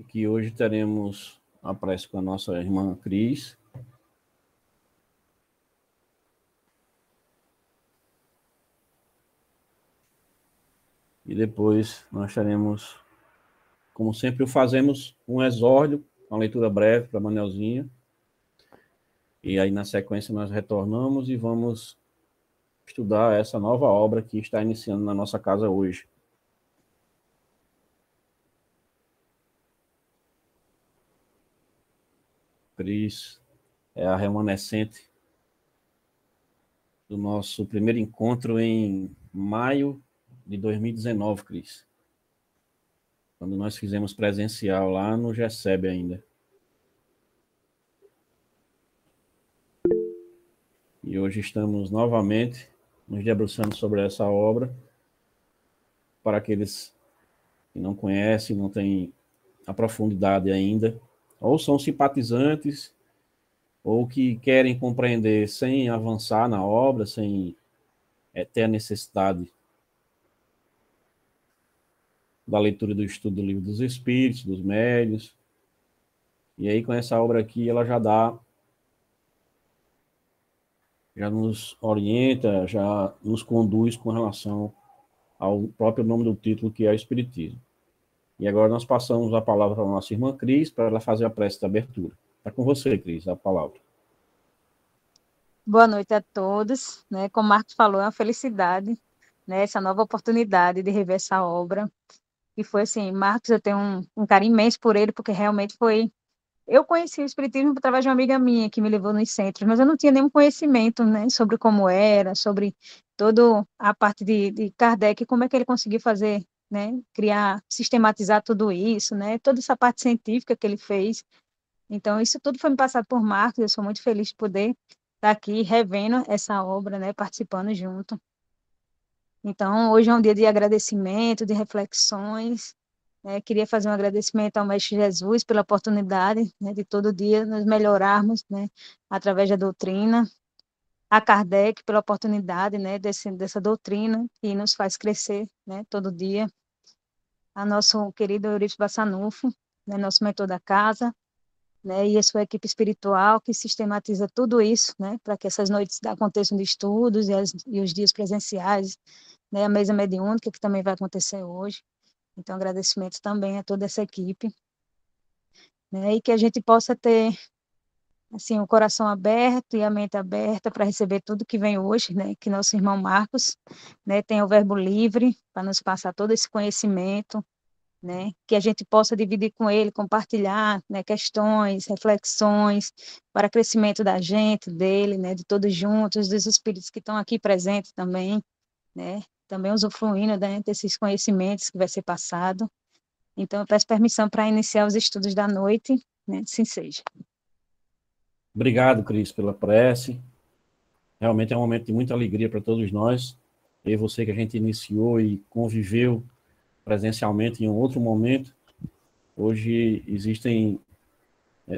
Que hoje teremos a prece com a nossa irmã Cris. E depois nós teremos, como sempre o fazemos, um exórdio, uma leitura breve para Manelzinha. E aí, na sequência, nós retornamos e vamos estudar essa nova obra que está iniciando na nossa casa hoje. Cris é a remanescente do nosso primeiro encontro em maio de 2019, Cris. Quando nós fizemos presencial lá no GESEB ainda. E hoje estamos novamente nos debruçando sobre essa obra. Para aqueles que não conhecem, não têm a profundidade ainda, ou são simpatizantes, ou que querem compreender sem avançar na obra, sem ter a necessidade da leitura do estudo do Livro dos Espíritos, dos Médiuns. E aí, com essa obra aqui, ela já nos orienta, já nos conduz com relação ao próprio nome do título, que é o Espiritismo. E agora nós passamos a palavra para a nossa irmã Cris, para ela fazer a prece de abertura. Está com você, Cris, a palavra. Boa noite a todos. Como o Marcos falou, é uma felicidade, essa nova oportunidade de rever essa obra. E foi assim, Marcos, eu tenho um carinho imenso por ele, porque realmente foi... Eu conheci o Espiritismo através de uma amiga minha que me levou nos centros, mas eu não tinha nenhum conhecimento, sobre como era, sobre toda a parte de Kardec, como é que ele conseguiu fazer, criar, sistematizar tudo isso, toda essa parte científica que ele fez. Então, isso tudo foi me passado por Marcos, eu sou muito feliz de poder estar aqui revendo essa obra, participando junto. Então, hoje é um dia de agradecimento, de reflexões. Queria fazer um agradecimento ao Mestre Jesus pela oportunidade, de todo dia nos melhorarmos, através da doutrina. A Kardec pela oportunidade, dessa doutrina que nos faz crescer, todo dia. A nosso querido Eurípides Bassanufo, nosso mentor da casa, e a sua equipe espiritual que sistematiza tudo isso, para que essas noites aconteçam de estudos e os dias presenciais, a mesa mediúnica que também vai acontecer hoje. Então, agradecimento também a toda essa equipe, e que a gente possa ter, assim, o coração aberto e a mente aberta para receber tudo que vem hoje, que nosso irmão Marcos, tem o verbo livre para nos passar todo esse conhecimento, que a gente possa dividir com ele, compartilhar, questões, reflexões, para crescimento da gente, dele, de todos juntos, dos espíritos que estão aqui presentes também, também usufruindo, desses conhecimentos que vai ser passado. Então, eu peço permissão para iniciar os estudos da noite, assim seja. Obrigado, Cris, pela prece. Realmente é um momento de muita alegria para todos nós. Eu e você que a gente iniciou e conviveu presencialmente em um outro momento. Hoje existem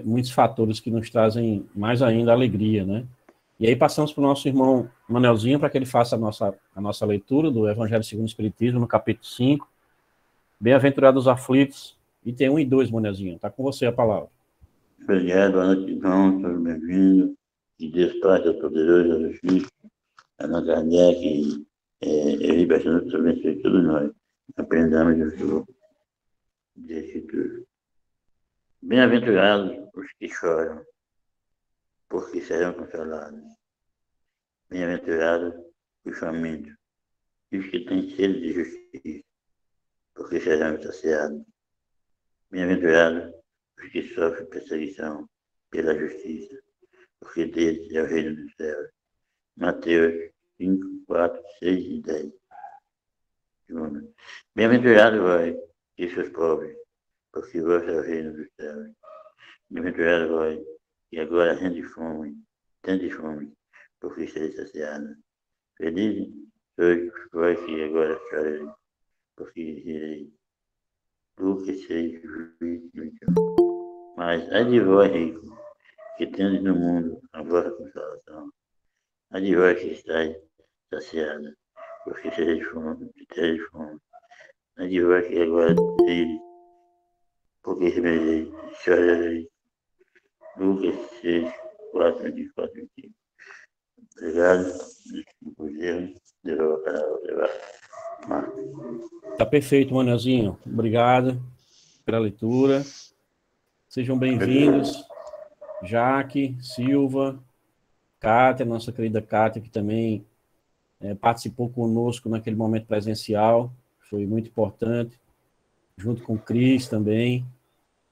muitos fatores que nos trazem mais ainda alegria, E aí passamos para o nosso irmão Manelzinho para que ele faça a nossa leitura do Evangelho segundo o Espiritismo, no capítulo 5. Bem-aventurados os aflitos, item 1 e 2, Manelzinho. Está com você a palavra. Obrigado, boa noite, irmão, seja bem-vindo. Que Deus Pai, Todo-Poderoso, Jesus Cristo, Allan Kardec, Euri Bastante, abençoe todos nós. Aprendamos o jogo de Escritura. Bem-aventurados os que choram, porque serão consolados. Bem-aventurados os famintos e os que têm sede de justiça, porque serão saciados. Bem-aventurados os que sofrem perseguição pela justiça, porque deles é o reino dos céus. Mateus 5, 4, 6 e 10. Bem-aventurado, vai, e seus pobres, porque vós é o reino dos céus. Bem-aventurado vós, e agora tendes fome, porque sereis saciados. Felizes sois vós que agora choreis, porque direis, Lucas 6, 21. Mas ai de vós, rico, que tendes no mundo a vossa consolação. Ai de vós que estáis saciados, porque tereis fome. Ai de vós que agora direis, porque remereis, chorareis. Lucas 6, 4, 24, 25. Obrigado. Deus levar. Tá perfeito, Manelzinho. Obrigado pela leitura. Sejam bem-vindos, Jaque, Silva, Kátia, nossa querida Kátia, que também participou conosco naquele momento presencial, foi muito importante, junto com o Cris também,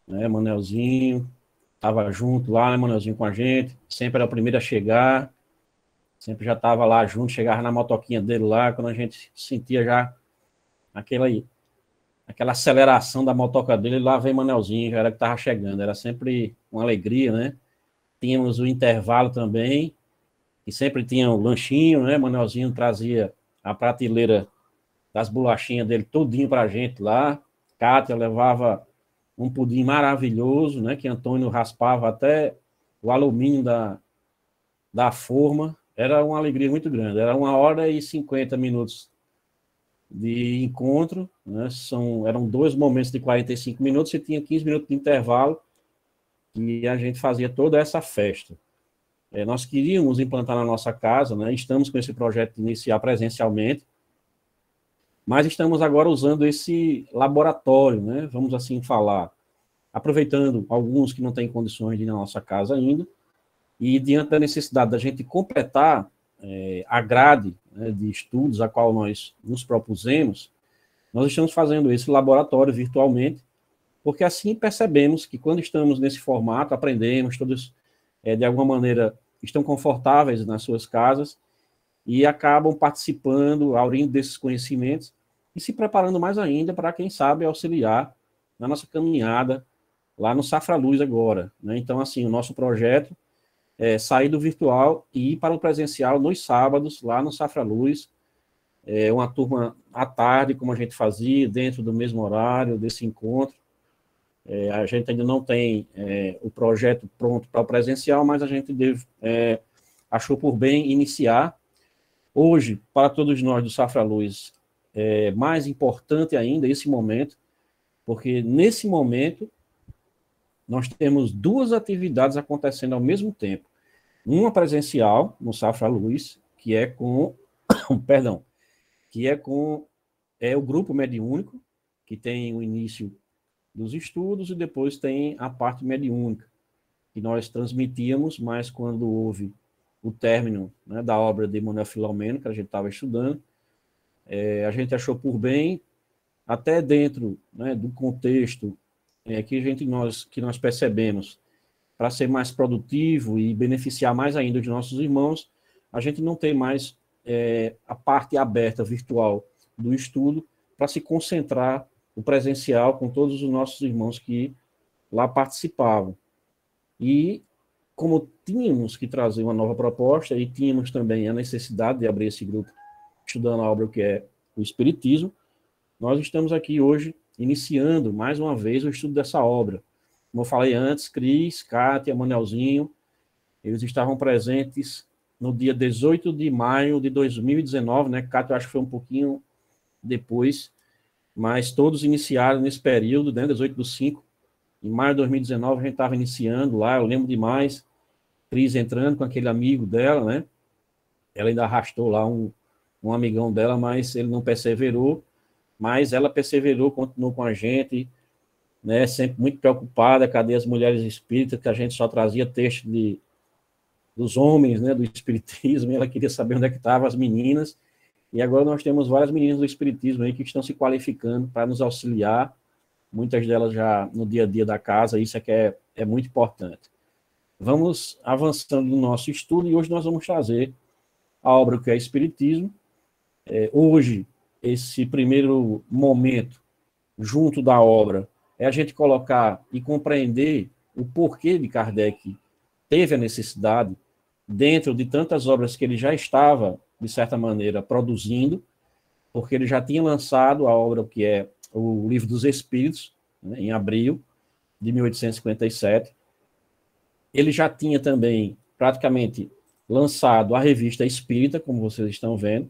né, Manelzinho, estava junto lá, né, Manelzinho, com a gente, sempre era o primeiro a chegar, sempre já estava lá junto, chegava na motoquinha dele lá, quando a gente sentia já aquela aceleração da motoca dele, lá vem Manelzinho, já era que estava chegando, era sempre uma alegria, né? Tínhamos o intervalo também, e sempre tinha um lanchinho, né? Manelzinho trazia a prateleira das bolachinhas dele todinho para a gente lá, Kátia levava um pudim maravilhoso, né? Que Antônio raspava até o alumínio da forma, era uma alegria muito grande, era 1h50 de encontro, né? Eram 2 momentos de 45 minutos e tinha 15 minutos de intervalo, e a gente fazia toda essa festa. Nós queríamos implantar na nossa casa, né? Estamos com esse projeto de iniciar presencialmente, mas estamos agora usando esse laboratório, né? Vamos assim falar, aproveitando alguns que não têm condições de ir na nossa casa ainda, e diante da necessidade da gente completar a grade, né, de estudos a qual nós nos propusemos, nós estamos fazendo esse laboratório virtualmente, porque assim percebemos que quando estamos nesse formato, aprendemos, todos, de alguma maneira, estão confortáveis nas suas casas e acabam participando, aurindo desses conhecimentos e se preparando mais ainda para, quem sabe, auxiliar na nossa caminhada lá no Safra Luz agora, né? Então, assim, o nosso projeto sair do virtual e ir para o presencial nos sábados, lá no Safra Luz, uma turma à tarde, como a gente fazia, dentro do mesmo horário desse encontro. A gente ainda não tem o projeto pronto para o presencial, mas a gente achou por bem iniciar. Hoje, para todos nós do Safra Luz, é mais importante ainda esse momento, porque nesse momento nós temos 2 atividades acontecendo ao mesmo tempo. Uma presencial, no Safra Luz, que é com o grupo mediúnico, que tem o início dos estudos e depois tem a parte mediúnica, que nós transmitíamos, mas quando houve o término, né, da obra de Manuel Filomeno, que a gente estava estudando, a gente achou por bem, até dentro, né, do contexto que nós percebemos, para ser mais produtivo e beneficiar mais ainda os nossos irmãos, a gente não tem mais a parte aberta virtual do estudo para se concentrar o presencial com todos os nossos irmãos que lá participavam. E como tínhamos que trazer uma nova proposta e tínhamos também a necessidade de abrir esse grupo estudando a obra que é o Espiritismo, nós estamos aqui hoje iniciando mais uma vez o estudo dessa obra. Como eu falei antes, Cris, Kátia, Manelzinho, eles estavam presentes no dia 18 de maio de 2019, né? Kátia, eu acho que foi um pouquinho depois, mas todos iniciaram nesse período, né? 18/5. Em maio de 2019, a gente estava iniciando lá, eu lembro demais, Cris entrando com aquele amigo dela, né? Ela ainda arrastou lá um amigão dela, mas ele não perseverou, mas ela perseverou, continuou com a gente, né, sempre muito preocupada, cadê as mulheres espíritas, que a gente só trazia texto dos homens, né, do espiritismo, e ela queria saber onde é que estavam as meninas, e agora nós temos várias meninas do espiritismo aí que estão se qualificando para nos auxiliar, muitas delas já no dia a dia da casa, isso é que é muito importante. Vamos avançando no nosso estudo, e hoje nós vamos trazer a obra que é Espiritismo. Hoje, esse primeiro momento, junto da obra é a gente colocar e compreender o porquê de Kardec teve a necessidade, dentro de tantas obras que ele já estava, de certa maneira, produzindo, porque ele já tinha lançado a obra que é o Livro dos Espíritos, né, em abril de 1857. Ele já tinha também, praticamente, lançado a Revista Espírita, como vocês estão vendo.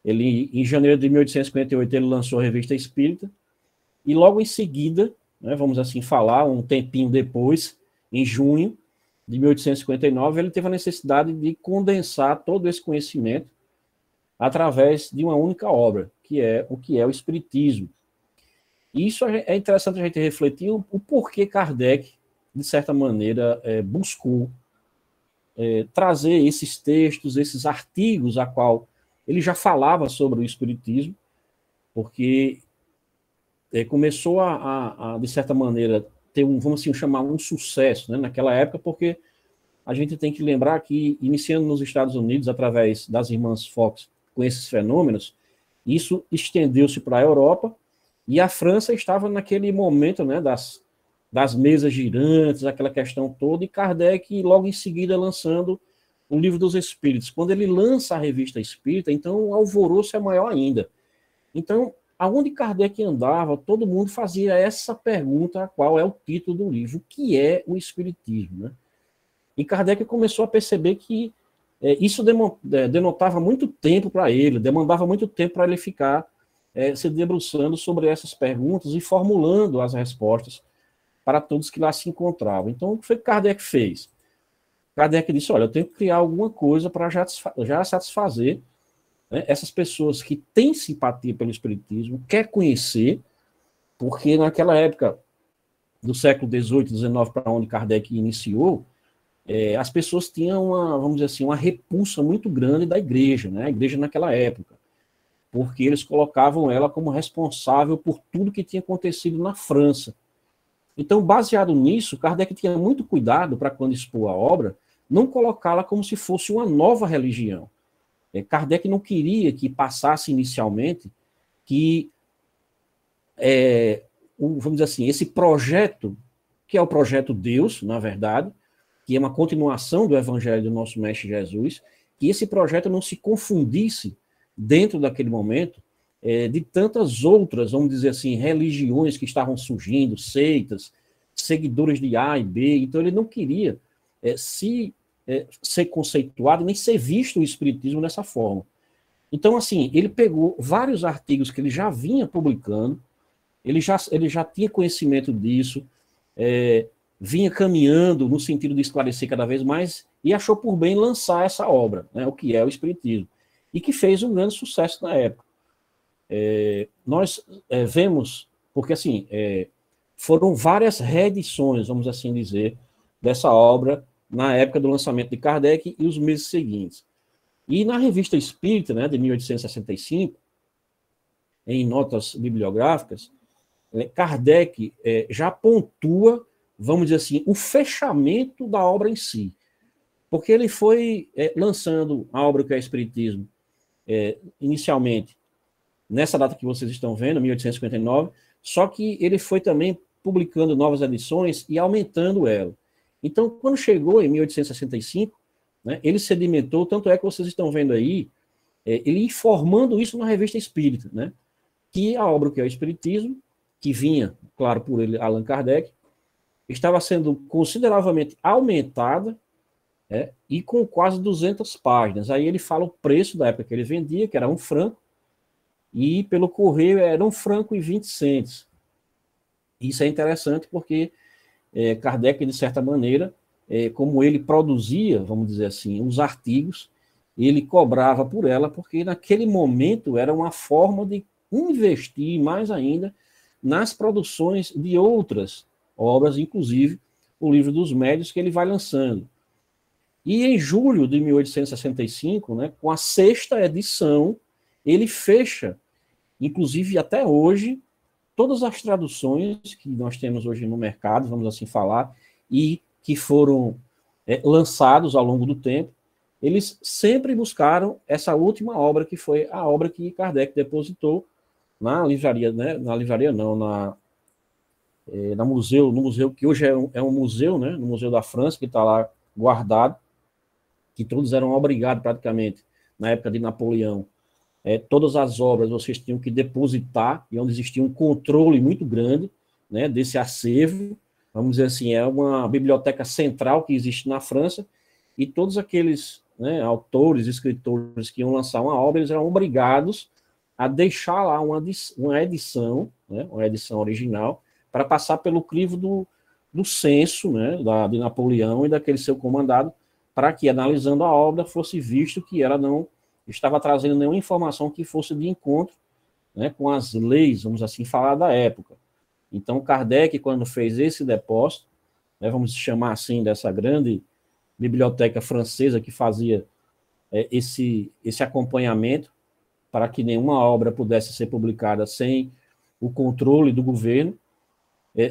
Ele, em janeiro de 1858, ele lançou a Revista Espírita, e logo em seguida, né, vamos assim falar, um tempinho depois, em junho de 1859, ele teve a necessidade de condensar todo esse conhecimento através de uma única obra, que é o Espiritismo. E isso é interessante a gente refletir o porquê Kardec, de certa maneira, buscou trazer esses textos, esses artigos a qual ele já falava sobre o Espiritismo, porque começou de certa maneira, ter vamos assim, chamar um sucesso, né, naquela época, porque a gente tem que lembrar que, iniciando nos Estados Unidos, através das irmãs Fox, com esses fenômenos, isso estendeu-se para a Europa, e a França estava naquele momento, né, das mesas girantes, aquela questão toda, e Kardec logo em seguida lançando o Livro dos Espíritos. Quando ele lança a Revista Espírita, então o alvoroço é maior ainda. Então, aonde Kardec andava, todo mundo fazia essa pergunta, qual é o título do livro, o que é o Espiritismo, né? E Kardec começou a perceber que isso denotava muito tempo para ele, demandava muito tempo para ele ficar se debruçando sobre essas perguntas e formulando as respostas para todos que lá se encontravam. Então, o que foi que Kardec fez? Kardec disse, olha, eu tenho que criar alguma coisa para já satisfazer, né, essas pessoas que têm simpatia pelo Espiritismo, quer conhecer, porque naquela época do século XVIII, XIX, para onde Kardec iniciou, as pessoas tinham vamos dizer assim, uma repulsa muito grande da igreja, né, a igreja naquela época, porque eles colocavam ela como responsável por tudo que tinha acontecido na França. Então, baseado nisso, Kardec tinha muito cuidado para, quando expor a obra, não colocá-la como se fosse uma nova religião. Kardec não queria que passasse inicialmente que, vamos dizer assim, esse projeto, que é o projeto Deus, na verdade, que é uma continuação do Evangelho do nosso Mestre Jesus, que esse projeto não se confundisse dentro daquele momento de tantas outras, vamos dizer assim, religiões que estavam surgindo, seitas, seguidores de A e B. Então ele não queria ser conceituado, nem ser visto o Espiritismo dessa forma. Então, assim, ele pegou vários artigos que ele já vinha publicando, ele já tinha conhecimento disso, vinha caminhando no sentido de esclarecer cada vez mais, e achou por bem lançar essa obra, né, o que é o Espiritismo, e que fez um grande sucesso na época. Nós vemos, porque assim, foram várias reedições, vamos assim dizer, dessa obra na época do lançamento de Kardec e os meses seguintes. E na Revista Espírita, né, de 1865, em notas bibliográficas, Kardec já pontua, vamos dizer assim, o fechamento da obra em si. Porque ele foi lançando a obra que é o Espiritismo, inicialmente, nessa data que vocês estão vendo, 1859, só que ele foi também publicando novas edições e aumentando ela. Então, quando chegou em 1865, né, ele sedimentou, tanto é que vocês estão vendo aí, ele informando isso na Revista Espírita, né, que a obra que é o Espiritismo, que vinha, claro, por ele, Allan Kardec, estava sendo consideravelmente aumentada, e com quase 200 páginas. Aí ele fala o preço da época que ele vendia, que era R$1, e pelo correio era R$1,20. Isso é interessante porque Kardec, de certa maneira, como ele produzia, vamos dizer assim, os artigos, ele cobrava por ela, porque naquele momento era uma forma de investir mais ainda nas produções de outras obras, inclusive o Livro dos Médiuns, que ele vai lançando. E em julho de 1865, né, com a 6ª edição, ele fecha, inclusive até hoje, todas as traduções que nós temos hoje no mercado, vamos assim falar, e que foram lançados ao longo do tempo, eles sempre buscaram essa última obra, que foi a obra que Kardec depositou na livraria, né? Na livraria não, no museu que hoje é um museu, né? No Museu da França, que está lá guardado, que todos eram obrigados praticamente, na época de Napoleão, todas as obras vocês tinham que depositar, e onde existia um controle muito grande, né, desse acervo, vamos dizer assim, é uma biblioteca central que existe na França, e todos aqueles, né, autores, escritores que iam lançar uma obra, eles eram obrigados a deixar lá uma edição, né, uma edição original, para passar pelo crivo do censo, né, de Napoleão e daquele seu comandado, para que, analisando a obra, fosse visto que ela não estava trazendo nenhuma informação que fosse de encontro, né, com as leis, vamos assim falar, da época. Então, Kardec, quando fez esse depósito, né, vamos chamar assim, dessa grande biblioteca francesa que fazia esse acompanhamento para que nenhuma obra pudesse ser publicada sem o controle do governo,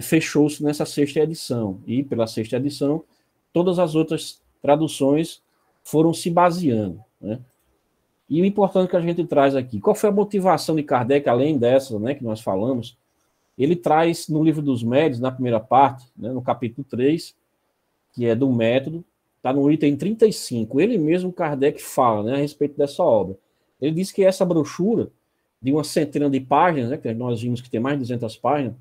fechou-se nessa sexta edição. E, pela sexta edição, todas as outras traduções foram se baseando, né? E o importante que a gente traz aqui, qual foi a motivação de Kardec, além dessa, né, que nós falamos? Ele traz no Livro dos Médiuns, na primeira parte, né, no capítulo 3, que é do método, está no item 35, ele mesmo, Kardec, fala, né, a respeito dessa obra. Ele diz que essa brochura, de uma centena de páginas, né, que nós vimos que tem mais de 200 páginas,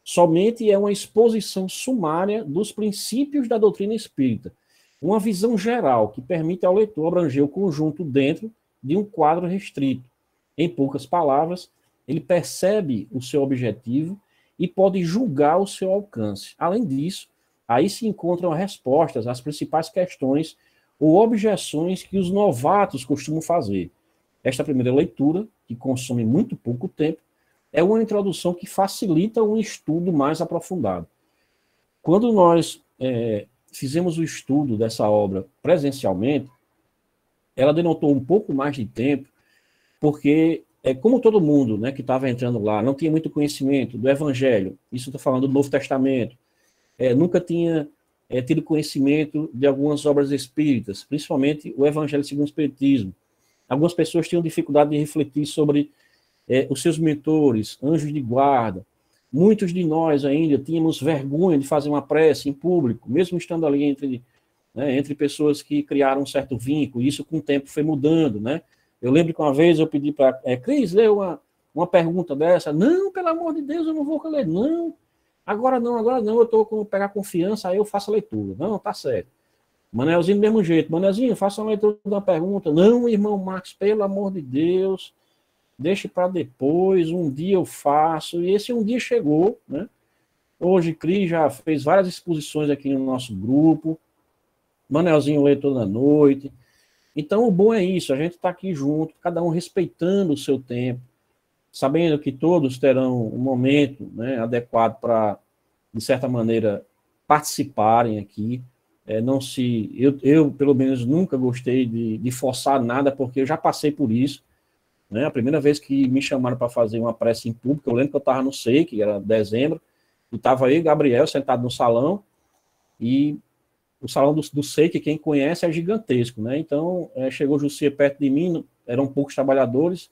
somente é uma exposição sumária dos princípios da doutrina espírita, uma visão geral que permite ao leitor abranger o conjunto dentro de um quadro restrito. Em poucas palavras, ele percebe o seu objetivo e pode julgar o seu alcance. Além disso, aí se encontram respostas às principais questões ou objeções que os novatos costumam fazer. Esta primeira leitura, que consome muito pouco tempo, é uma introdução que facilita um estudo mais aprofundado. Quando nós fizemos o estudo dessa obra presencialmente, ela denotou um pouco mais de tempo, porque, como todo mundo, né, que estava entrando lá, não tinha muito conhecimento do Evangelho, isso estou falando do Novo Testamento, nunca tinha tido conhecimento de algumas obras espíritas, principalmente o Evangelho segundo o Espiritismo. Algumas pessoas tinham dificuldade de refletir sobre os seus mentores, anjos de guarda. Muitos de nós ainda tínhamos vergonha de fazer uma prece em público, mesmo estando ali entre pessoas que criaram um certo vínculo, e isso com o tempo foi mudando, né? Eu lembro que uma vez eu pedi para Cris ler uma pergunta dessa. Não, pelo amor de Deus, eu não vou ler, não. Agora não, eu estou com pegar confiança, aí eu faço a leitura. Não, tá certo. Manelzinho do mesmo jeito. Manelzinho, faça uma leitura de uma pergunta. Não, irmão Marcos, pelo amor de Deus, deixe para depois, um dia eu faço. E esse um dia chegou, né? Hoje, Cris já fez várias exposições aqui no nosso grupo. Manelzinho lê toda noite. Então, o bom é isso, a gente está aqui junto, cada um respeitando o seu tempo, sabendo que todos terão um momento, né, adequado para, de certa maneira, participarem aqui. Eu, pelo menos, nunca gostei de forçar nada, porque eu já passei por isso. Né? A primeira vez que me chamaram para fazer uma prece em público, eu lembro que eu estava no SEI, que era dezembro, e estava aí, Gabriel, sentado no salão, e o salão do SEI, que quem conhece, é gigantesco, né? Então, chegou o Jussier perto de mim, eram poucos trabalhadores,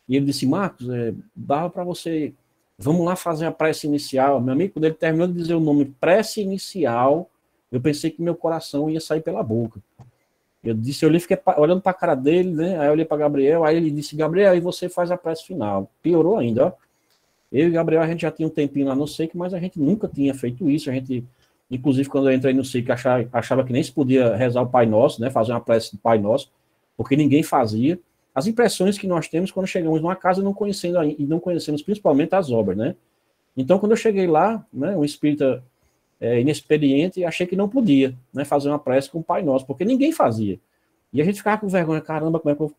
e ele disse, Marcos, dava para você, vamos lá fazer a prece inicial. Meu amigo, quando ele terminou de dizer o nome prece inicial, eu pensei que meu coração ia sair pela boca. Eu fiquei olhando para a cara dele, né? Aí eu olhei para Gabriel, aí ele disse, Gabriel, aí você faz a prece final. Piorou ainda, ó. Eu e Gabriel, a gente já tinha um tempinho lá no SEIC, mas a gente nunca tinha feito isso, inclusive, quando eu entrei no SEIC, achava que nem se podia rezar o Pai Nosso, né, fazer uma prece do Pai Nosso, porque ninguém fazia. As impressões que nós temos quando chegamos numa casa não conhecemos principalmente as obras, né? Então, quando eu cheguei lá, né, um espírita inexperiente, achei que não podia, né, fazer uma prece com o Pai Nosso, porque ninguém fazia. E a gente ficava com vergonha, caramba, como é que eu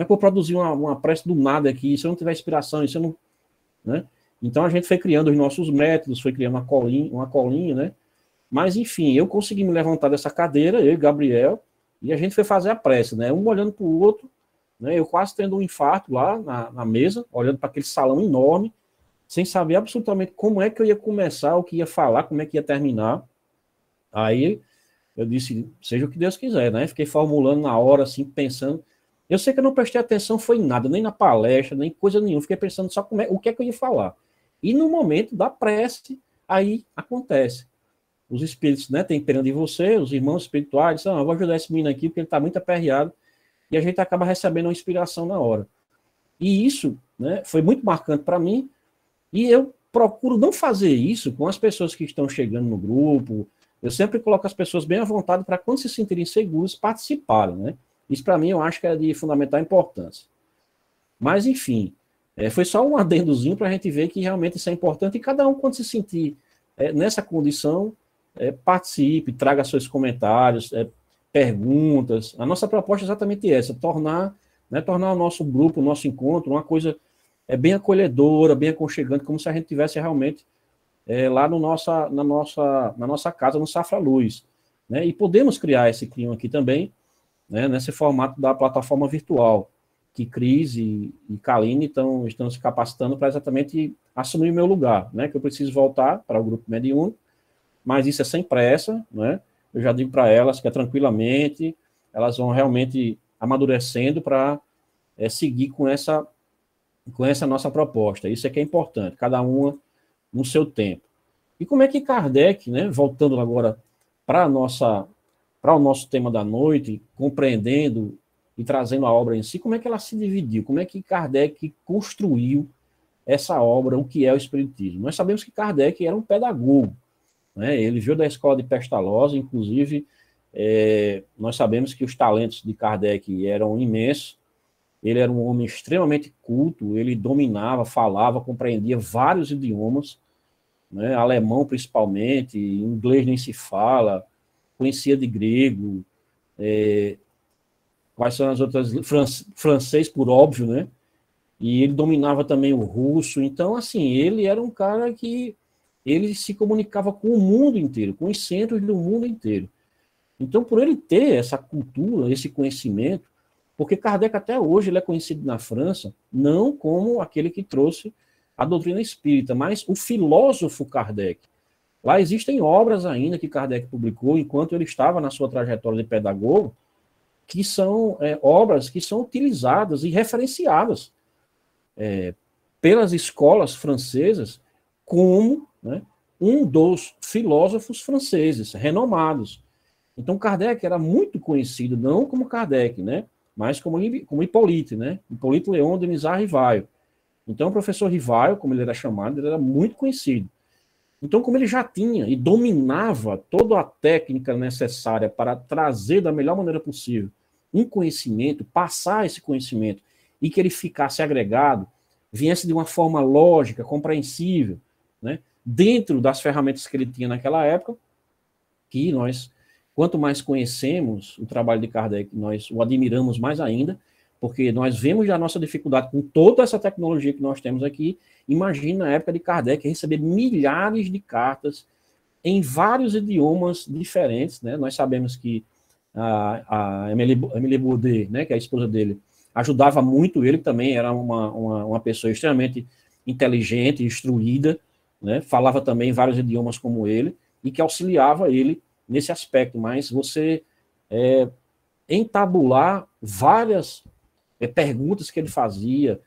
vou produzir uma prece do nada aqui, se eu não tiver inspiração, se eu não... Né? Então, a gente foi criando os nossos métodos, foi criando uma colinha, né? Mas, enfim, eu consegui me levantar dessa cadeira, eu e Gabriel, e a gente foi fazer a prece, né? Um olhando para o outro, né? Eu quase tendo um infarto lá na mesa, olhando para aquele salão enorme, sem saber absolutamente como é que eu ia começar, o que ia falar, como é que ia terminar. Aí eu disse, seja o que Deus quiser, né? Fiquei formulando na hora, assim, pensando. Eu sei que eu não prestei atenção, foi em nada, nem na palestra, nem coisa nenhuma. Fiquei pensando só o que é que eu ia falar. E no momento da prece, aí acontece. Os espíritos, né, têm pena de você, os irmãos espirituais, dizem, eu vou ajudar esse menino aqui porque ele está muito aperreado, e a gente acaba recebendo uma inspiração na hora. E isso, né, foi muito marcante para mim, e eu procuro não fazer isso com as pessoas que estão chegando no grupo. Eu sempre coloco as pessoas bem à vontade para, quando se sentirem seguros, participarem, né? Isso, para mim, eu acho que é de fundamental importância. Mas, enfim, foi só um adendozinho para a gente ver que realmente isso é importante, e cada um, quando se sentir nessa condição, participe, traga seus comentários, perguntas. A nossa proposta é exatamente essa, tornar o nosso grupo, o nosso encontro, uma coisa bem acolhedora, bem aconchegante, como se a gente tivesse realmente lá na nossa casa, no Safra Luz. Né? E podemos criar esse clima aqui também, né, nesse formato da plataforma virtual, que Cris e Kaline estão se capacitando para exatamente assumir o meu lugar, né, que eu preciso voltar para o grupo mediúnico, mas isso é sem pressa, né? Eu já digo para elas que tranquilamente, elas vão realmente amadurecendo para seguir com essa nossa proposta. Isso é que é importante, cada uma no seu tempo. E como é que Kardec, né, voltando agora para o nosso tema da noite, compreendendo e trazendo a obra em si, como é que ela se dividiu? Como é que Kardec construiu essa obra, o que é o Espiritismo? Nós sabemos que Kardec era um pedagogo, né? Ele veio da escola de Pestalozzi, inclusive, nós sabemos que os talentos de Kardec eram imensos. Ele era um homem extremamente culto, ele dominava, falava, compreendia vários idiomas, né? Alemão principalmente, inglês nem se fala, conhecia de grego, quais são as outras, francês por óbvio, né? E ele dominava também o russo. Então, assim, ele era um cara que ele se comunicava com o mundo inteiro, com os centros do mundo inteiro. Então, por ele ter essa cultura, esse conhecimento, porque Kardec até hoje ele é conhecido na França não como aquele que trouxe a doutrina espírita, mas o filósofo Kardec. Lá existem obras ainda que Kardec publicou enquanto ele estava na sua trajetória de pedagogo, que são obras que são utilizadas e referenciadas pelas escolas francesas como, né, um dos filósofos franceses renomados. Então, Kardec era muito conhecido, não como Kardec, né, mas como Hippolyte, né, Hippolyte Léon de Nizar Rivaio. Então, o professor Rivaio, como ele era chamado, ele era muito conhecido. Então, como ele já tinha e dominava toda a técnica necessária para trazer da melhor maneira possível um conhecimento, passar esse conhecimento e que ele ficasse agregado, viesse de uma forma lógica, compreensível, né, dentro das ferramentas que ele tinha naquela época, que nós, quanto mais conhecemos o trabalho de Kardec, nós o admiramos mais ainda, porque nós vemos a nossa dificuldade com toda essa tecnologia que nós temos aqui. Imagina na época de Kardec receber milhares de cartas em vários idiomas diferentes, né? Nós sabemos que a Amélie Baudet, né, que é a esposa dele, ajudava muito ele, que também era uma pessoa extremamente inteligente, instruída, né? Falava também vários idiomas como ele, e que auxiliava ele nesse aspecto. Mas você entabular várias perguntas que ele fazia,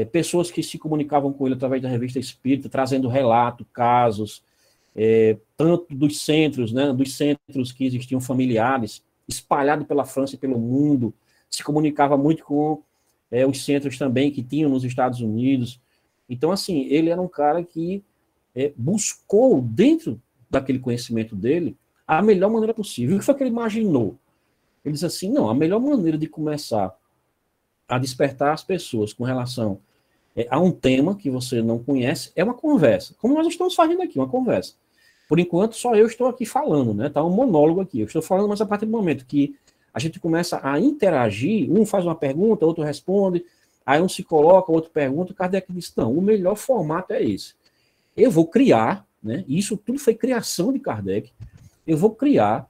pessoas que se comunicavam com ele através da revista Espírita, trazendo relato, casos, tanto dos centros, né, dos centros que existiam familiares, espalhados pela França e pelo mundo, se comunicava muito com os centros também que tinham nos Estados Unidos. Então, assim, ele era um cara que buscou, dentro daquele conhecimento dele, a melhor maneira possível. O que foi que ele imaginou? Ele disse assim, não, a melhor maneira de começar a despertar as pessoas com relação a um tema que você não conhece é uma conversa. Como nós estamos fazendo aqui, uma conversa. Por enquanto, só eu estou aqui falando, né? Tá um monólogo aqui. Eu estou falando, mas a partir do momento que a gente começa a interagir, um faz uma pergunta, outro responde, aí um se coloca, outro pergunta, o Kardec diz, não, o melhor formato é esse. Eu vou criar, né? Isso tudo foi criação de Kardec, eu vou criar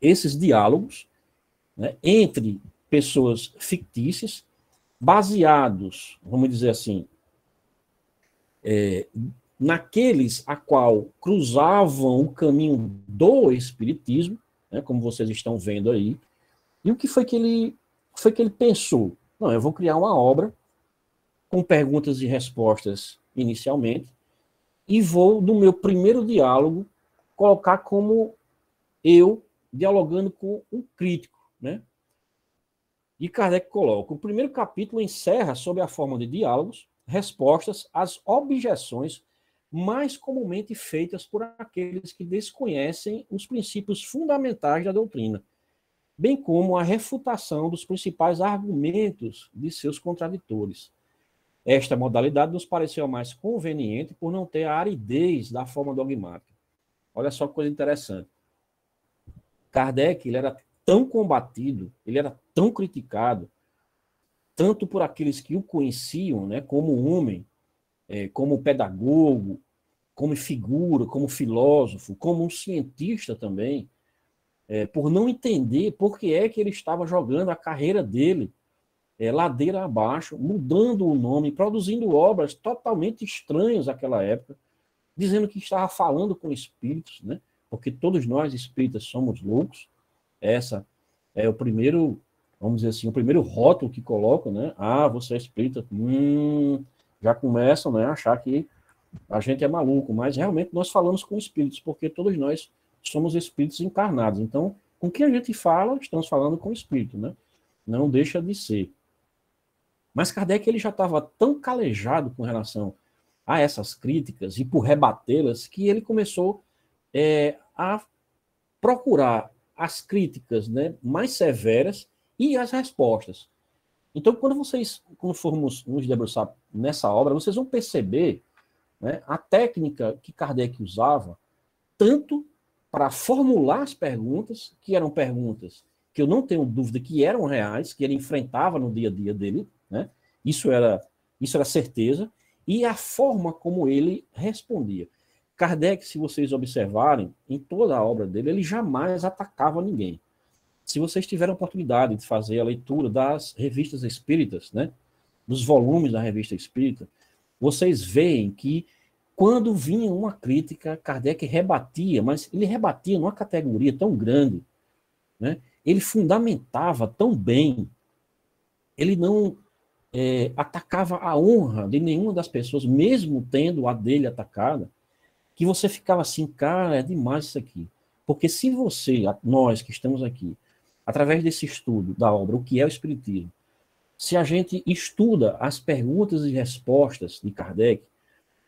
esses diálogos, né, entre pessoas fictícias, baseados, vamos dizer assim, naqueles a qual cruzavam o caminho do Espiritismo, né, como vocês estão vendo aí. E o que foi que ele foi que ele pensou? Não, eu vou criar uma obra com perguntas e respostas inicialmente, e vou, no meu primeiro diálogo, colocar como eu dialogando com um crítico, né? E Kardec coloca: o primeiro capítulo encerra sob a forma de diálogos, respostas às objeções mais comumente feitas por aqueles que desconhecem os princípios fundamentais da doutrina, bem como a refutação dos principais argumentos de seus contraditores. Esta modalidade nos pareceu a mais conveniente por não ter a aridez da forma dogmática. Olha só que coisa interessante. Kardec, ele era tão combatido, ele era tão criticado, tanto por aqueles que o conheciam, né, como homem, como pedagogo, como figura, como filósofo, como um cientista também, por não entender por que é que ele estava jogando a carreira dele ladeira abaixo, mudando o nome, produzindo obras totalmente estranhas naquela época, dizendo que estava falando com espíritos, né? Porque todos nós espíritas somos loucos. Essa é o primeiro, vamos dizer assim, o primeiro rótulo que colocam, né? Ah, você é espírita. Já começam, né, a achar que a gente é maluco, mas realmente nós falamos com espíritos, porque todos nós somos espíritos encarnados. Então, com quem a gente fala, estamos falando com o espírito, né? Não deixa de ser. Mas Kardec, ele já estava tão calejado com relação a essas críticas e por rebatê-las, que ele começou a procurar as críticas, né, mais severas e as respostas. Então, quando formos nos debruçar nessa obra, vocês vão perceber, né, a técnica que Kardec usava, tanto para formular as perguntas, que eram perguntas que eu não tenho dúvida que eram reais, que ele enfrentava no dia a dia dele, né? Isso era certeza, e a forma como ele respondia. Kardec, se vocês observarem, em toda a obra dele, ele jamais atacava ninguém. Se vocês tiverem a oportunidade de fazer a leitura das revistas espíritas, né, dos volumes da revista espírita, vocês veem que quando vinha uma crítica, Kardec rebatia, mas ele rebatia numa categoria tão grande, né? Ele fundamentava tão bem, ele não atacava a honra de nenhuma das pessoas, mesmo tendo a dele atacada, que você ficava assim, cara, é demais isso aqui. Porque se nós que estamos aqui, através desse estudo da obra, o que é o Espiritismo, se a gente estuda as perguntas e respostas de Kardec,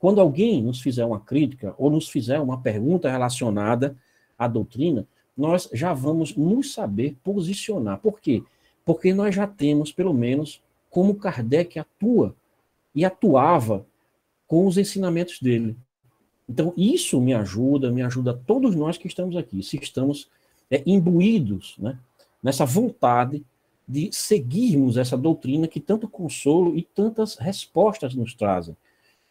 quando alguém nos fizer uma crítica ou nos fizer uma pergunta relacionada à doutrina, nós já vamos nos saber posicionar. Por quê? Porque nós já temos, pelo menos, como Kardec atua e atuava com os ensinamentos dele. Então, isso me ajuda todos nós que estamos aqui, se estamos imbuídos, né, nessa vontade de seguirmos essa doutrina que tanto consolo e tantas respostas nos trazem.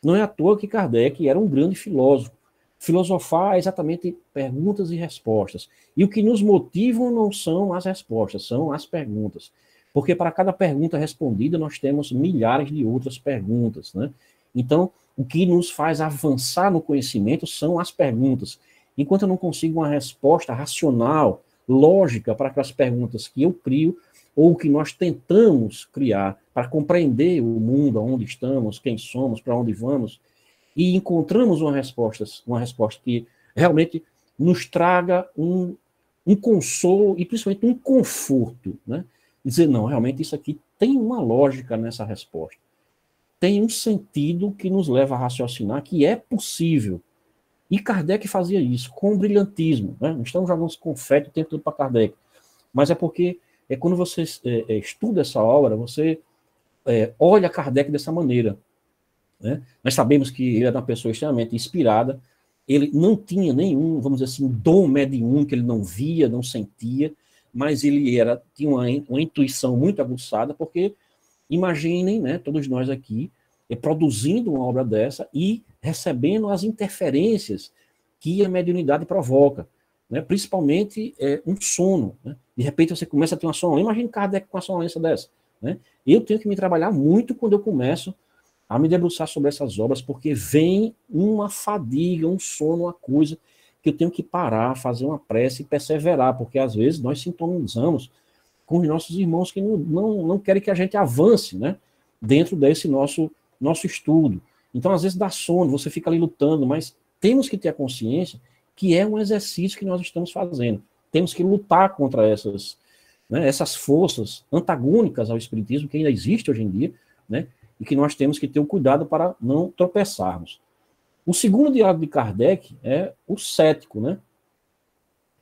Não é à toa que Kardec era um grande filósofo. Filosofar é exatamente perguntas e respostas. E o que nos motiva não são as respostas, são as perguntas. Porque para cada pergunta respondida, nós temos milhares de outras perguntas, né? Então, o que nos faz avançar no conhecimento são as perguntas. Enquanto eu não consigo uma resposta racional, lógica, para aquelas perguntas que eu crio, ou que nós tentamos criar para compreender o mundo, onde estamos, quem somos, para onde vamos, e encontramos uma resposta que realmente nos traga um consolo e principalmente um conforto, né? Dizer, não, realmente isso aqui tem uma lógica nessa resposta. Tem um sentido que nos leva a raciocinar que é possível. E Kardec fazia isso com brilhantismo, né? Não estamos jogando confete o tempo todo para Kardec, mas é porque quando você estuda essa obra, você olha Kardec dessa maneira, né? Nós sabemos que ele era uma pessoa extremamente inspirada, ele não tinha nenhum, vamos dizer assim, dom mediúnico, que ele não via, não sentia, mas ele tinha uma intuição muito aguçada, porque imaginem, né, todos nós aqui, produzindo uma obra dessa e recebendo as interferências que a mediunidade provoca, né, principalmente um sono, né? De repente você começa a ter uma sonolência, imagine Kardec com uma sonolência dessa, né? Eu tenho que me trabalhar muito quando eu começo a me debruçar sobre essas obras, porque vem uma fadiga, um sono, uma coisa que eu tenho que parar, fazer uma prece e perseverar, porque às vezes nós sintonizamos com os nossos irmãos que não querem que a gente avance, né, dentro desse nosso estudo. Então, às vezes dá sono, você fica ali lutando, mas temos que ter a consciência que é um exercício que nós estamos fazendo. Temos que lutar contra essas, né, essas forças antagônicas ao espiritismo que ainda existe hoje em dia, né, e que nós temos que ter o cuidado para não tropeçarmos. O segundo diálogo de Kardec é o cético, né?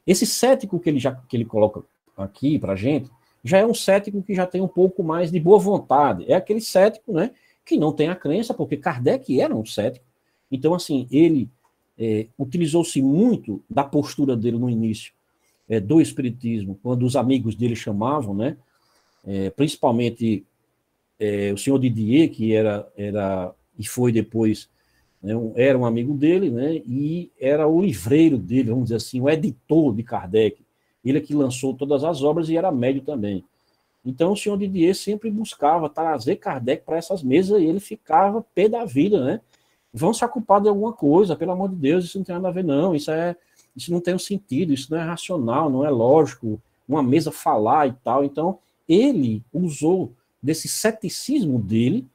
Esse cético que ele coloca aqui para a gente, já é um cético que já tem um pouco mais de boa vontade. É aquele cético, né, que não tem a crença, porque Kardec era um cético. Então, assim, ele utilizou-se muito da postura dele no início do espiritismo, quando os amigos dele chamavam, né, principalmente o senhor Didier, que era e foi depois, né, era um amigo dele, né, e era o livreiro dele, vamos dizer assim, o editor de Kardec. Ele é que lançou todas as obras e era médio também. Então, o senhor Didier sempre buscava trazer Kardec para essas mesas e ele ficava pé da vida, né? Vão se ocupar de alguma coisa, pelo amor de Deus, isso não tem nada a ver, não. Isso não tem um sentido, isso não é racional, não é lógico. Uma mesa falar e tal. Então, ele usou desse ceticismo dele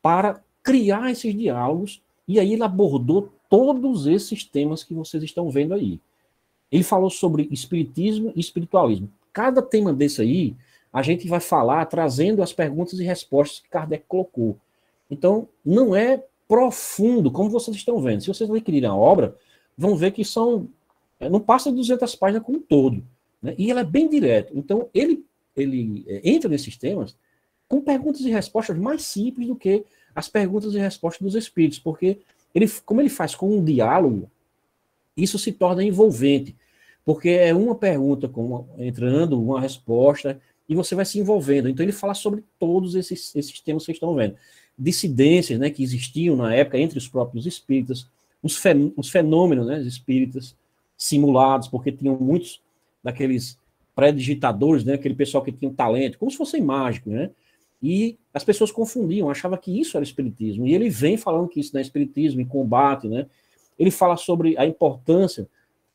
para criar esses diálogos e aí ele abordou todos esses temas que vocês estão vendo aí. Ele falou sobre espiritismo e espiritualismo. Cada tema desse aí, a gente vai falar trazendo as perguntas e respostas que Kardec colocou. Então, não é profundo, como vocês estão vendo. Se vocês adquirirem a obra, vão ver que não passa de 200 páginas como um todo. Né? E ela é bem direto. Então, ele entra nesses temas com perguntas e respostas mais simples do que as perguntas e respostas dos espíritos, porque como ele faz com um diálogo, isso se torna envolvente, porque é uma pergunta entrando, uma resposta, e você vai se envolvendo. Então ele fala sobre todos esses temas que vocês estão vendo. Dissidências, né, que existiam na época entre os próprios espíritas, os fenômenos, né, espíritas simulados, porque tinham muitos daqueles pré-digitadores, né, aquele pessoal que tinha um talento, como se fossem mágicos, né? E as pessoas confundiam, achavam que isso era espiritismo. E ele vem falando que isso não é espiritismo, em combate, né? Ele fala sobre a importância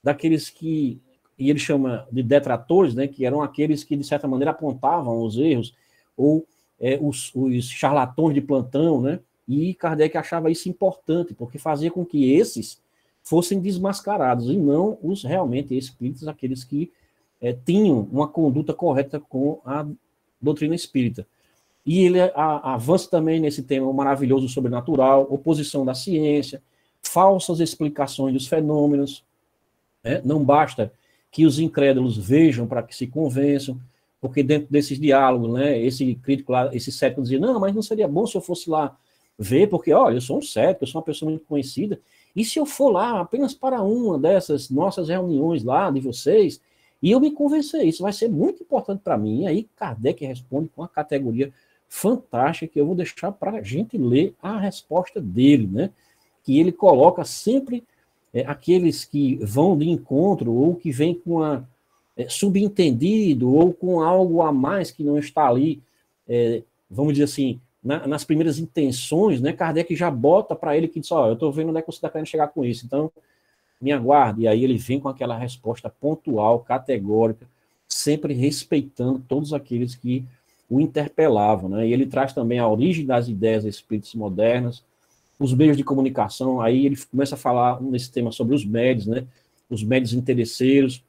daqueles que, e ele chama de detratores, né, que eram aqueles que, de certa maneira, apontavam os erros, ou os charlatões de plantão, né? E Kardec achava isso importante, porque fazia com que esses fossem desmascarados, e não os realmente espíritas, aqueles que tinham uma conduta correta com a doutrina espírita. E ele avança também nesse tema maravilhoso sobrenatural, oposição da ciência, falsas explicações dos fenômenos, né? Não basta que os incrédulos vejam para que se convençam, porque dentro desses diálogos, né, esse crítico lá, esse cético dizia, não, mas não seria bom se eu fosse lá ver, porque, olha, eu sou um cético, eu sou uma pessoa muito conhecida, e se eu for lá apenas para uma dessas nossas reuniões lá de vocês, e eu me convencer, isso vai ser muito importante para mim. E aí Kardec responde com uma categoria fantástica, que eu vou deixar para a gente ler a resposta dele, né? Que ele coloca sempre aqueles que vão de encontro, ou que vêm com subentendido, ou com algo a mais que não está ali, vamos dizer assim, nas primeiras intenções, né? Kardec já bota para ele que diz, eu estou vendo onde é que você está querendo chegar com isso, então me aguarde. E aí ele vem com aquela resposta pontual, categórica, sempre respeitando todos aqueles que o interpelavam, né? E ele traz também a origem das ideias espíritas modernas, os meios de comunicação. Aí ele começa a falar nesse tema sobre os médios, né? Os médios interesseiros,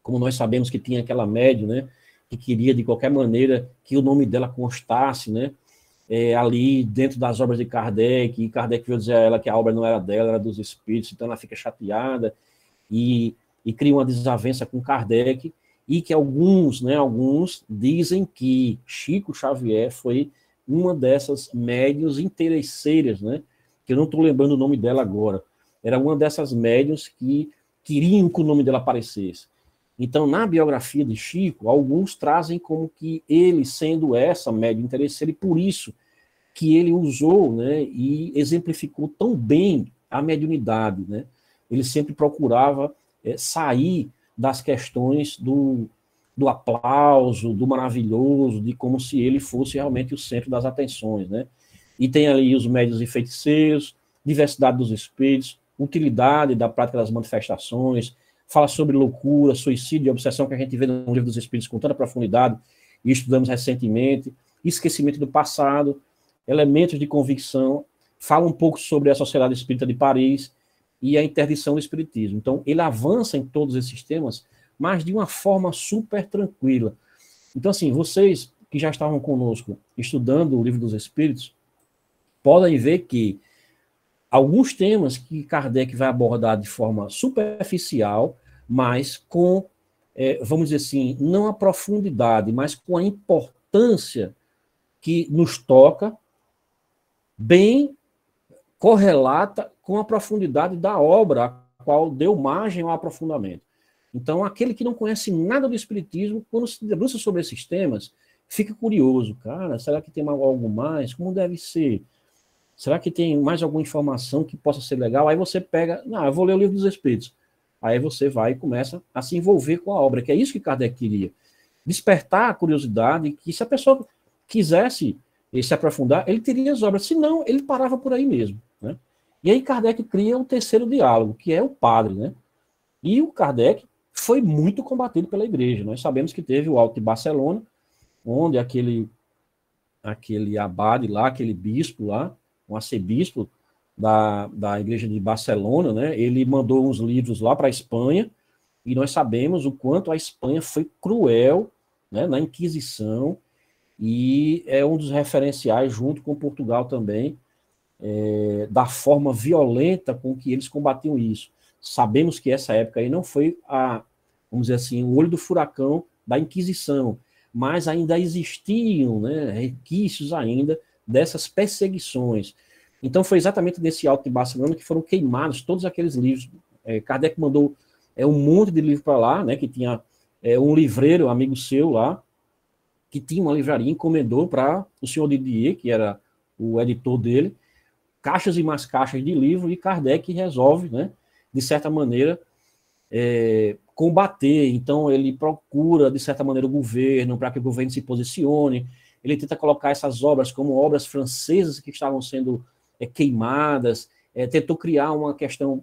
como nós sabemos que tinha aquela médium, né, que queria de qualquer maneira que o nome dela constasse, né, ali dentro das obras de Kardec, e Kardec veio dizer a ela que a obra não era dela, era dos espíritos, então ela fica chateada e cria uma desavença com Kardec, e que alguns dizem que Chico Xavier foi uma dessas médiuns interesseiras, né, que eu não estou lembrando o nome dela agora, era uma dessas médiuns que queriam que o nome dela aparecesse. Então, na biografia de Chico, alguns trazem como que ele, sendo essa médium interesseira, e por isso que ele usou, né, e exemplificou tão bem a mediunidade, né? Ele sempre procurava sair das questões do aplauso, do maravilhoso, de como se ele fosse realmente o centro das atenções, né? E tem ali os médiuns e feiticeiros, diversidade dos espíritos, utilidade da prática das manifestações, fala sobre loucura, suicídio e obsessão, que a gente vê no Livro dos Espíritos com tanta profundidade, e estudamos recentemente, esquecimento do passado, elementos de convicção, fala um pouco sobre a Sociedade Espírita de Paris e a interdição do espiritismo. Então, ele avança em todos esses temas, mas de uma forma super tranquila. Então, assim, vocês que já estavam conosco estudando o Livro dos Espíritos, podem ver que alguns temas que Kardec vai abordar de forma superficial, mas com, vamos dizer assim, não a profundidade, mas com a importância que nos toca, bem correlata com a profundidade da obra, a qual deu margem ao aprofundamento. Então, aquele que não conhece nada do Espiritismo, quando se debruça sobre esses temas, fica curioso. Cara, será que tem algo mais? Como deve ser? Será que tem mais alguma informação que possa ser legal? Aí você pega, eu vou ler o Livro dos Espíritos. Aí você vai e começa a se envolver com a obra, que é isso que Kardec queria. Despertar a curiosidade, que se a pessoa quisesse se aprofundar, ele teria as obras. Se não, ele parava por aí mesmo. Né? E aí Kardec cria um terceiro diálogo, que é o padre. Né? E o Kardec foi muito combatido pela igreja. Nós sabemos que teve o Alto de Barcelona, onde aquele abade lá, aquele bispo lá, um arcebispo da igreja de Barcelona, né, ele mandou uns livros lá para a Espanha, e nós sabemos o quanto a Espanha foi cruel, né, na Inquisição, e é um dos referenciais, junto com Portugal também, da forma violenta com que eles combatiam isso. Sabemos que essa época aí não foi vamos dizer assim, o olho do furacão da Inquisição, mas ainda existiam, né, requisitos ainda dessas perseguições. Então foi exatamente nesse Alto de Barcelona que foram queimados todos aqueles livros. Kardec mandou um monte de livro para lá, né, que tinha um livreiro, amigo seu lá, que tinha uma livraria, encomendou para o senhor Didier, que era o editor dele, caixas e mais caixas de livro, e Kardec resolve, né, de certa maneira, combater. Então ele procura, de certa maneira, o governo, para que o governo se posicione. Ele tenta colocar essas obras como obras francesas que estavam sendo queimadas, tentou criar uma questão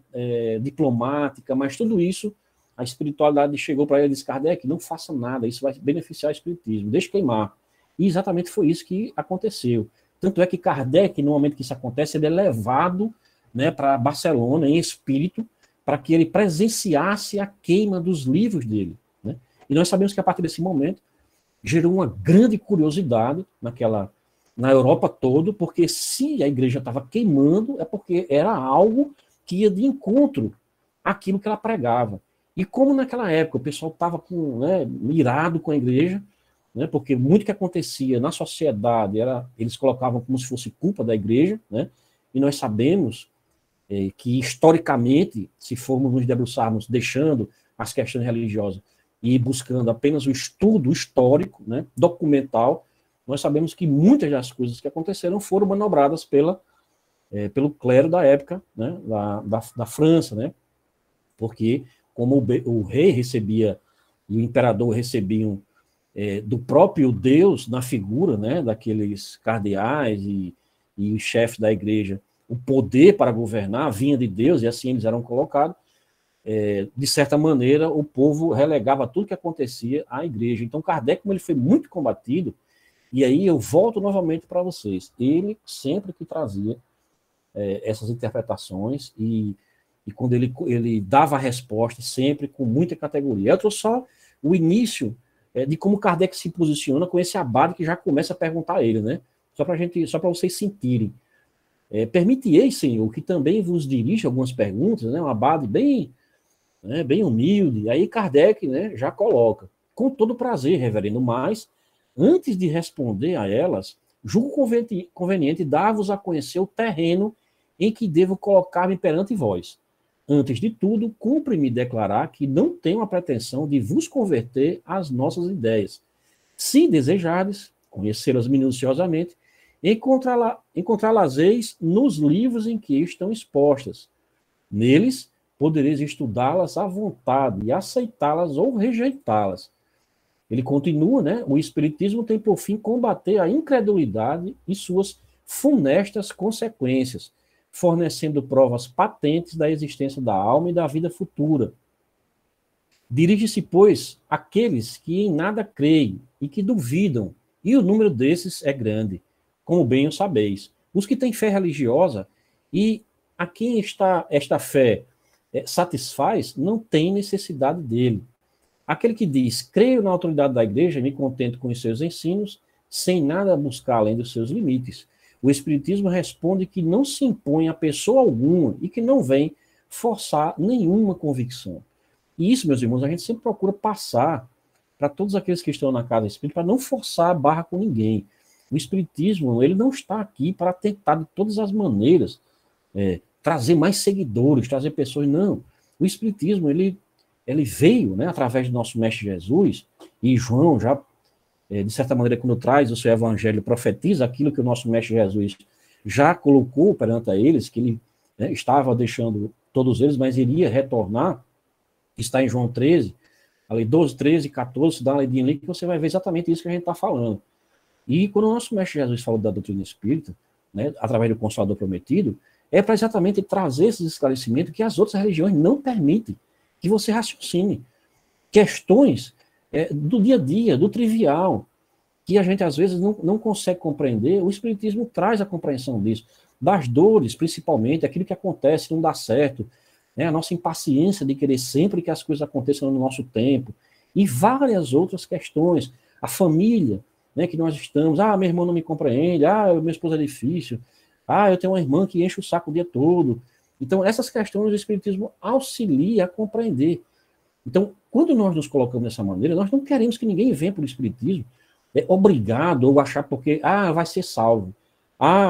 diplomática, mas tudo isso, a espiritualidade chegou para ele e disse: Kardec, não faça nada, isso vai beneficiar o espiritismo, deixe queimar. E exatamente foi isso que aconteceu. Tanto é que Kardec, no momento que isso acontece, ele é levado, né, para Barcelona em espírito, para que ele presenciasse a queima dos livros dele. Né? E nós sabemos que a partir desse momento gerou uma grande curiosidade na Europa toda, porque se a igreja estava queimando, é porque era algo que ia de encontro àquilo que ela pregava. E como naquela época o pessoal estava irado com a igreja, né, porque muito que acontecia na sociedade, eles colocavam como se fosse culpa da igreja, né, e nós sabemos que historicamente, se formos nos debruçarmos deixando as questões religiosas e buscando apenas o estudo histórico, né, documental, nós sabemos que muitas das coisas que aconteceram foram manobradas pelo clero da época, né, da França, né, porque como o rei recebia e o imperador recebiam do próprio Deus na figura, né, daqueles cardeais e os chefes da igreja, o poder para governar vinha de Deus, e assim eles eram colocados, de certa maneira, o povo relegava tudo que acontecia à igreja. Então, Kardec, como ele foi muito combatido, e aí eu volto novamente para vocês, ele sempre que trazia essas interpretações, e quando ele dava a resposta, sempre com muita categoria. Eu trouxe só o início de como Kardec se posiciona com esse abade que já começa a perguntar a ele, né? Só para vocês sentirem. Permite-ei, Senhor, que também vos dirija algumas perguntas, né? Um abade bem humilde. Aí Kardec, né, já coloca: com todo prazer, reverendo, mas antes de responder a elas, julgo conveniente dar-vos a conhecer o terreno em que devo colocar-me perante vós. Antes de tudo, cumpre-me declarar que não tenho a pretensão de vos converter às nossas ideias. Se desejardes conhecê-las minuciosamente, encontrá-las-eis nos livros em que estão expostas. Neles, podereis estudá-las à vontade e aceitá-las ou rejeitá-las. Ele continua, né? O Espiritismo tem por fim combater a incredulidade e suas funestas consequências, fornecendo provas patentes da existência da alma e da vida futura. Dirige-se, pois, àqueles que em nada creem e que duvidam, e o número desses é grande, como bem o sabeis. Os que têm fé religiosa e a quem esta fé satisfaz, não tem necessidade dele. Aquele que diz, creio na autoridade da igreja e me contento com os seus ensinos, sem nada buscar além dos seus limites. O Espiritismo responde que não se impõe a pessoa alguma e que não vem forçar nenhuma convicção. E isso, meus irmãos, a gente sempre procura passar para todos aqueles que estão na casa espírita, para não forçar a barra com ninguém. O Espiritismo, ele não está aqui para tentar, de todas as maneiras, trazer mais seguidores, trazer pessoas, não. O Espiritismo, ele veio, né, através do nosso Mestre Jesus, e João já, de certa maneira, quando traz o seu evangelho, profetiza aquilo que o nosso Mestre Jesus já colocou perante a eles, que ele estava deixando todos eles, mas iria retornar, está em João 13, ali 12, 13, 14, dá uma lidinha ali, que você vai ver exatamente isso que a gente está falando. E quando o nosso Mestre Jesus falou da doutrina espírita, né, através do Consolador Prometido, é para exatamente trazer esses esclarecimentos que as outras religiões não permitem que você raciocine. Questões do dia a dia, do trivial, que a gente às vezes não consegue compreender, o Espiritismo traz a compreensão disso, das dores, principalmente, aquilo que acontece, não dá certo, né, a nossa impaciência de querer sempre que as coisas aconteçam no nosso tempo, e várias outras questões, a família, né, que nós estamos, meu irmão não me compreende, minha esposa é difícil, eu tenho uma irmã que enche o saco o dia todo. Então, essas questões do Espiritismo auxilia a compreender. Então, quando nós nos colocamos dessa maneira, nós não queremos que ninguém venha para o Espiritismo obrigado, ou achar porque, vai ser salvo.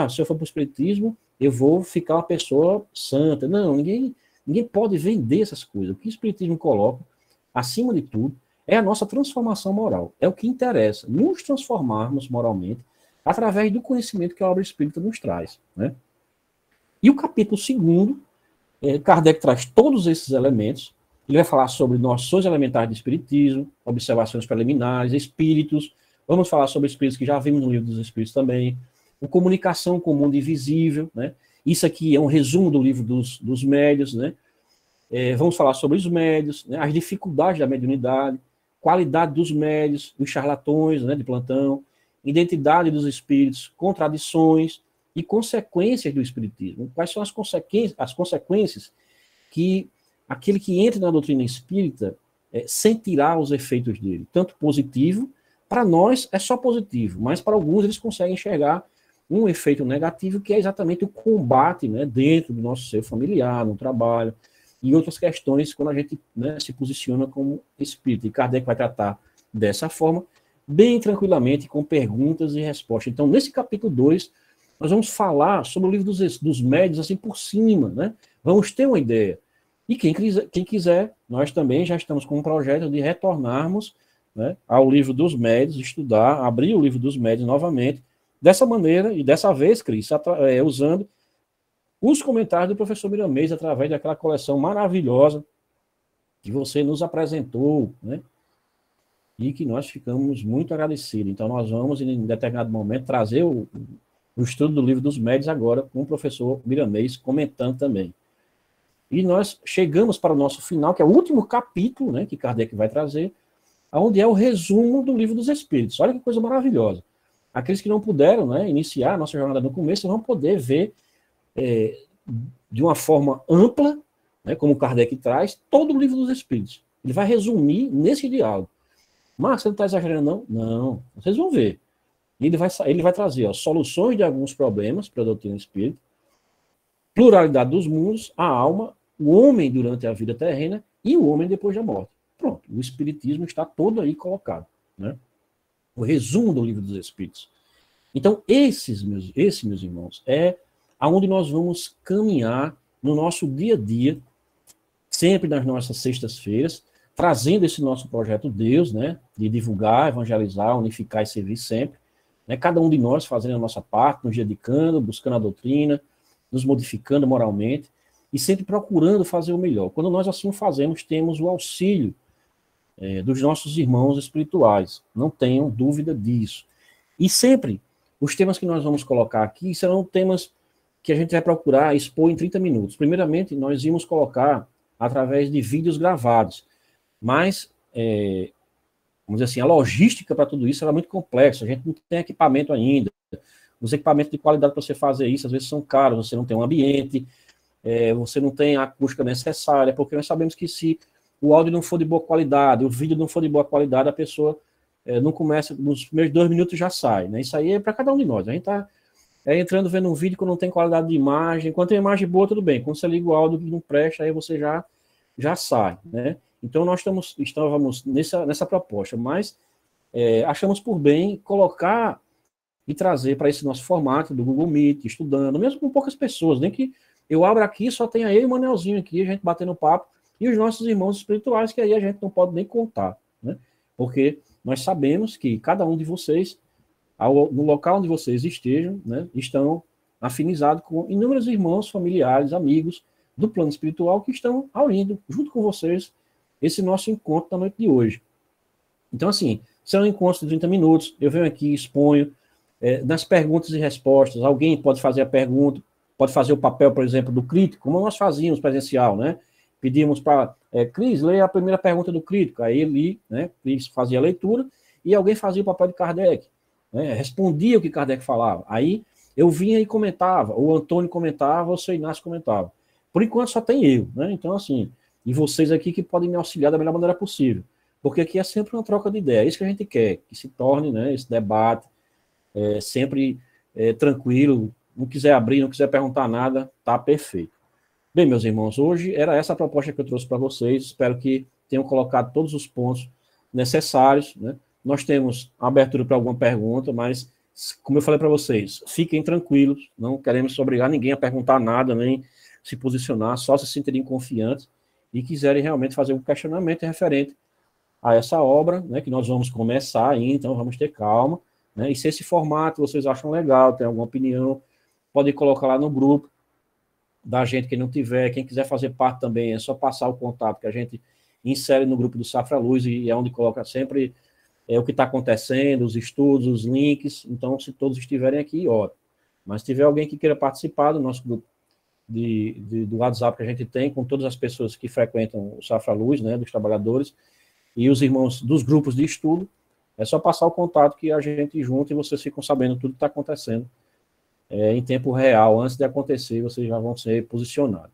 Se eu for para o Espiritismo, eu vou ficar uma pessoa santa. Não, ninguém pode vender essas coisas. O que o Espiritismo coloca, acima de tudo, é a nossa transformação moral. É o que interessa, nos transformarmos moralmente através do conhecimento que a obra espírita nos traz, né? E o capítulo 2, Kardec traz todos esses elementos. Ele vai falar sobre noções elementares de espiritismo, observações preliminares, espíritos. Vamos falar sobre espíritos que já vimos no livro dos Espíritos também. O comunicação com o mundo invisível, né? Isso aqui é um resumo do livro dos médios, né? Vamos falar sobre os médios, né? As dificuldades da mediunidade, qualidade dos médios, os charlatões, né, de plantão, identidade dos espíritos, contradições e consequências do espiritismo. Quais são as consequências que aquele que entra na doutrina espírita sentirá os efeitos dele, tanto positivo, para nós é só positivo, mas para alguns eles conseguem enxergar um efeito negativo, que é exatamente o combate, né, dentro do nosso ser familiar, no trabalho, e outras questões quando a gente, né, se posiciona como espírita. E Kardec vai tratar dessa forma, bem tranquilamente, com perguntas e respostas. Então, nesse capítulo 2, nós vamos falar sobre o livro dos médios, assim, por cima, né? Vamos ter uma ideia. E quem quiser, nós também já estamos com um projeto de retornarmos, né, ao livro dos médios, estudar, abrir o livro dos médios novamente, dessa maneira, e dessa vez, Cris, usando os comentários do professor Miramês, através daquela coleção maravilhosa que você nos apresentou, né? E que nós ficamos muito agradecidos. Então, nós vamos, em determinado momento, trazer o estudo do livro dos médios agora, com o professor Miramês comentando também. E nós chegamos para o nosso final, que é o último capítulo, né, que Kardec vai trazer, onde é o resumo do livro dos Espíritos. Olha que coisa maravilhosa. Aqueles que não puderam, né, iniciar a nossa jornada no começo, vão poder ver de uma forma ampla, né, como Kardec traz, todo o livro dos Espíritos. Ele vai resumir nesse diálogo. Marcos, você não está exagerando, não? Não. Vocês vão ver. Ele vai trazer soluções de alguns problemas para a doutrina espírita, pluralidade dos mundos, a alma, o homem durante a vida terrena e o homem depois da morte. Pronto, o Espiritismo está todo aí colocado, né? O resumo do livro dos Espíritos. Então, esse, meus irmãos, é aonde nós vamos caminhar no nosso dia a dia, sempre nas nossas sextas-feiras, trazendo esse nosso projeto Deus, né, de divulgar, evangelizar, unificar e servir sempre, né, cada um de nós fazendo a nossa parte, nos dedicando, buscando a doutrina, nos modificando moralmente, e sempre procurando fazer o melhor. Quando nós assim o fazemos, temos o auxílio dos nossos irmãos espirituais, não tenham dúvida disso. E sempre, os temas que nós vamos colocar aqui serão temas que a gente vai procurar expor em 30 minutos. Primeiramente, nós íamos colocar através de vídeos gravados. mas, vamos dizer assim, a logística para tudo isso era muito complexa, a gente não tem equipamento ainda, os equipamentos de qualidade para você fazer isso, às vezes são caros, você não tem um ambiente, você não tem a acústica necessária, porque nós sabemos que se o áudio não for de boa qualidade, o vídeo não for de boa qualidade, a pessoa não começa, nos primeiros 2 minutos já sai, né? Isso aí é para cada um de nós, a gente está entrando vendo um vídeo que não tem qualidade de imagem, quando tem imagem boa, tudo bem, quando você liga o áudio que não presta, aí você já sai, né? Então nós estávamos nessa proposta, mas achamos por bem colocar e trazer para esse nosso formato do Google Meet, estudando, mesmo com poucas pessoas, nem que eu abra aqui, só tenha eu e o Manelzinho aqui, a gente batendo papo, e os nossos irmãos espirituais, que aí a gente não pode nem contar, né? Porque nós sabemos que cada um de vocês, no local onde vocês estejam, né, estão afinizados com inúmeros irmãos, familiares, amigos do plano espiritual que estão aurindo, junto com vocês, esse nosso encontro da noite de hoje. Então, assim, serão encontros de 30 minutos, eu venho aqui, exponho, nas perguntas e respostas, alguém pode fazer a pergunta, pode fazer o papel, por exemplo, do crítico, como nós fazíamos presencial, né? Pedimos para Cris, leia a primeira pergunta do crítico, aí ele, né, Cris fazia a leitura, e alguém fazia o papel de Kardec, né, respondia o que Kardec falava, aí eu vinha e comentava, o Antônio comentava, o seu Inácio comentava. Por enquanto só tem eu, né? Então, assim, e vocês aqui que podem me auxiliar da melhor maneira possível, porque aqui é sempre uma troca de ideia, é isso que a gente quer, que se torne, né, esse debate sempre tranquilo, não quiser abrir, não quiser perguntar nada, tá perfeito. Bem, meus irmãos, hoje era essa a proposta que eu trouxe para vocês, espero que tenham colocado todos os pontos necessários, né? Nós temos abertura para alguma pergunta, mas, como eu falei para vocês, fiquem tranquilos, não queremos obrigar ninguém a perguntar nada, nem se posicionar, só se sentirem confiantes e quiserem realmente fazer um questionamento referente a essa obra, né, que nós vamos começar aí, então vamos ter calma, né? E se esse formato vocês acham legal, tem alguma opinião, pode colocar lá no grupo da gente, quem não tiver, quem quiser fazer parte também, é só passar o contato que a gente insere no grupo do Safra Luz e é onde coloca sempre o que está acontecendo, os estudos, os links, então se todos estiverem aqui, ótimo. Mas se tiver alguém que queira participar do nosso grupo do WhatsApp que a gente tem, com todas as pessoas que frequentam o Safra Luz, né, dos trabalhadores, e os irmãos dos grupos de estudo, é só passar o contato que a gente junta e vocês ficam sabendo tudo que está acontecendo em tempo real. Antes de acontecer, vocês já vão ser posicionados.